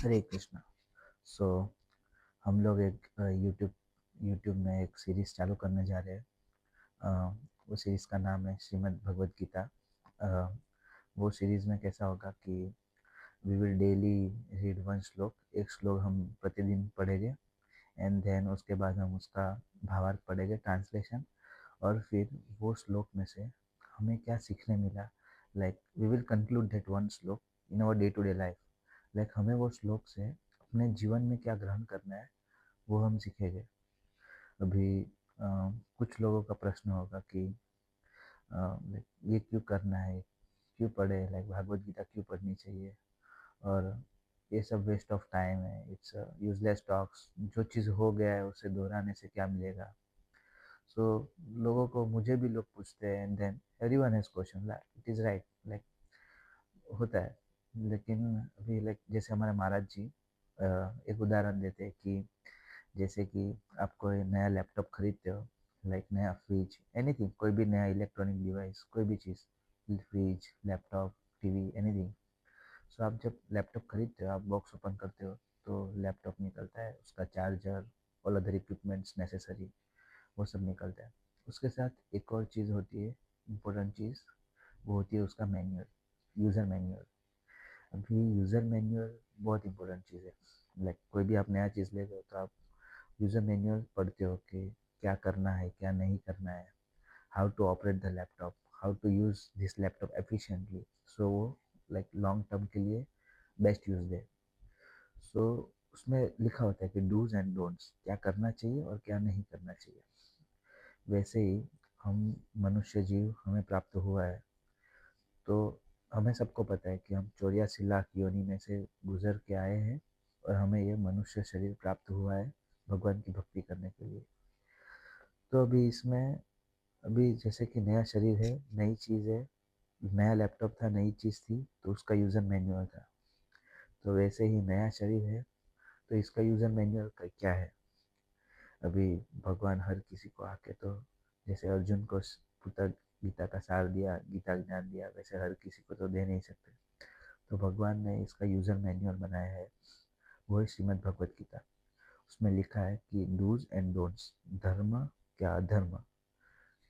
हरे कृष्णा। सो हम लोग एक यूट्यूब यूट्यूब में एक सीरीज़ चालू करने जा रहे हैं। वो सीरीज़ का नाम है श्रीमद् भगवद गीता। अ, वो सीरीज़ में कैसा होगा कि we will daily read one shloka, एक श्लोक हम प्रतिदिन पढ़ेंगे। एंड देन उसके बाद हम उसका भावार्थ पढ़ेंगे, ट्रांसलेशन। और फिर वो श्लोक में से हमें क्या सीखने मिला, like we will conclude that one shloka in our day to day life. Like हमें वो श्लोक से अपने जीवन में क्या ग्रहण करना है वो हम सीखेंगे। अभी कुछ लोगों का प्रश्न होगा कि लाइक ये क्यों करना है, क्यों पढ़े, लाइक भागवत गीता क्यों पढ़नी चाहिए, और ये सब वेस्ट ऑफ टाइम है, इट्स यूजलेस टॉक्स, जो चीज़ हो गया है उसे दोहराने से क्या मिलेगा। सो लोगों को, मुझे भी लोग पूछते हैं, and then everyone has question, like it is right, like होता है। लेकिन अभी लाइक जैसे हमारे महाराज जी एक उदाहरण देते हैं कि जैसे कि आप कोई नया लैपटॉप खरीदते हो, लाइक नया फ्रिज, एनीथिंग, कोई भी नया इलेक्ट्रॉनिक डिवाइस, कोई भी चीज़, फ्रिज, लैपटॉप, टीवी, एनीथिंग। सो आप जब लैपटॉप खरीदते हो, आप बॉक्स ओपन करते हो तो लैपटॉप निकलता है, उसका charger, all other equipments necessary, वो सब निकलता है। उसके साथ एक और चीज़ होती है, इम्पोर्टेंट चीज़, वो होती है उसका मैनुअल, यूज़र मैनुअल। अभी यूज़र मैनुअल बहुत इंपॉर्टेंट चीज़ है। लाइक कोई भी आप नया चीज़ ले रहे हो तो आप यूज़र मैनुअल पढ़ते हो कि क्या करना है, क्या नहीं करना है, how to operate the laptop, how to use this laptop efficiently, so वो लाइक लॉन्ग टर्म के लिए बेस्ट यूज़ है। सो उसमें लिखा होता है कि डूज एंड डोंट्स, क्या करना चाहिए और क्या नहीं करना चाहिए। वैसे ही हम मनुष्य जीव हमें प्राप्त हुआ है, तो हमें सबको पता है कि हम 84 लाख योनि में से गुजर के आए हैं और हमें ये मनुष्य शरीर प्राप्त हुआ है भगवान की भक्ति करने के लिए। तो अभी इसमें, अभी जैसे कि नया शरीर है, नई चीज़ है, नया लैपटॉप था, नई चीज़ थी, तो उसका यूज़र मैनुअल था। तो वैसे ही नया शरीर है, तो इसका यूज़र मैनुअल का क्या है। अभी भगवान हर किसी को आके, तो जैसे अर्जुन को पूरा गीता का सार दिया, गीता ज्ञान दिया, वैसे हर किसी को तो दे नहीं सकते। तो भगवान ने इसका यूज़र मैनुअल बनाया है, वो है श्रीमद् भगवत गीता। उसमें लिखा है कि डूज एंड डोंट्स, धर्म क्या अधर्म,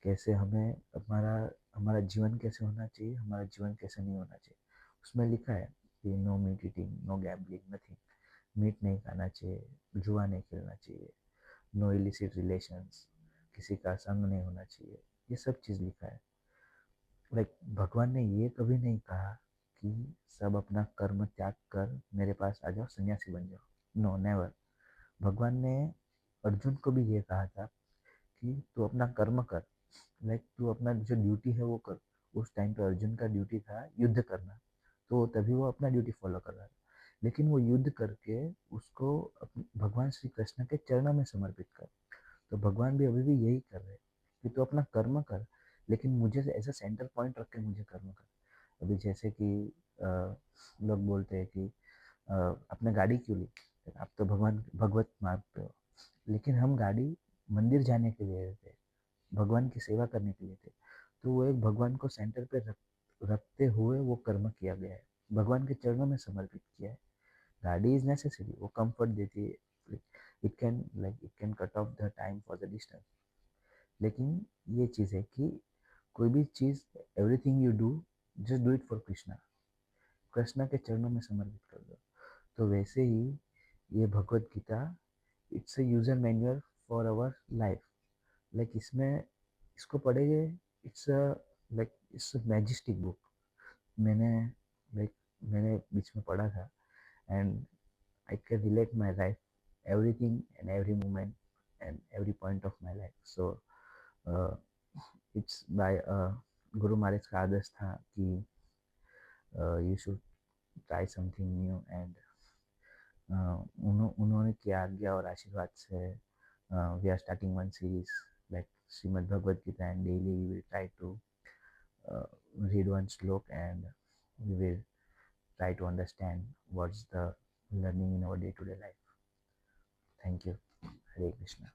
कैसे हमें हमारा हमारा जीवन कैसे होना चाहिए, हमारा जीवन कैसे नहीं होना चाहिए। उसमें लिखा है कि no meat eating, no gambling, nothing, meat नहीं खाना चाहिए, जुआ नहीं खेलना चाहिए, नो इलिसिट रिलेशंस, किसी का संग नहीं होना चाहिए, ये सब चीज़ लिखा है। लाइक भगवान ने ये कभी नहीं कहा कि सब अपना कर्म त्याग कर मेरे पास आ जाओ, सन्यासी बन जाओ, नो नेवर। भगवान ने अर्जुन को भी ये कहा था कि तू अपना कर्म कर, लाइक तू अपना जो ड्यूटी है वो कर। उस टाइम पे अर्जुन का ड्यूटी था युद्ध करना, तो तभी वो अपना ड्यूटी फॉलो कर रहा था। लेकिन वो युद्ध करके उसको भगवान श्री कृष्ण के चरणों में समर्पित कर। तो भगवान भी अभी भी यही कर रहे हैं कि तू अपना कर्म कर, लेकिन मुझे ऐसा सेंटर पॉइंट रख के मुझे कर्म कर। अभी जैसे कि अ, लोग बोलते हैं कि आपने गाड़ी क्यों ली, आप तो भगवान भगवत मार्ग पे हो। लेकिन हम गाड़ी मंदिर जाने के लिए थे, भगवान की सेवा करने के लिए थे। तो वो एक भगवान को सेंटर पे रखते हुए वो कर्म किया गया है, भगवान के चरणों में समर्पित किया है। गाड़ी इज नेसेसरी, वो कंफर्ट देती है, it can cut off the time for the distance. लेकिन ये चीज़ है कि कोई भी चीज़, everything you do, just do it for Krishna, Krishna के चरणों में समर्पित कर दो। तो वैसे ही ये Bhagwat Gita, it's a user manual for our life. Like इसमें, इसको पढ़ेंगे, it's a it's a majestic book. मैंने लाइक मैंने बीच में पढ़ा था, and I can relate my life, everything and every moment and every point of my life. So uh, it's by Guru Maharaj का आदेश था कि you should try something new, and उन्होंने किया आज्ञा और आशीर्वाद से we are starting one series like Srimad Bhagavad Gita, and daily we will try to uh, read one slok, and we will try to understand what's the learning in our day-to-day life. Thank you. Hare Krishna.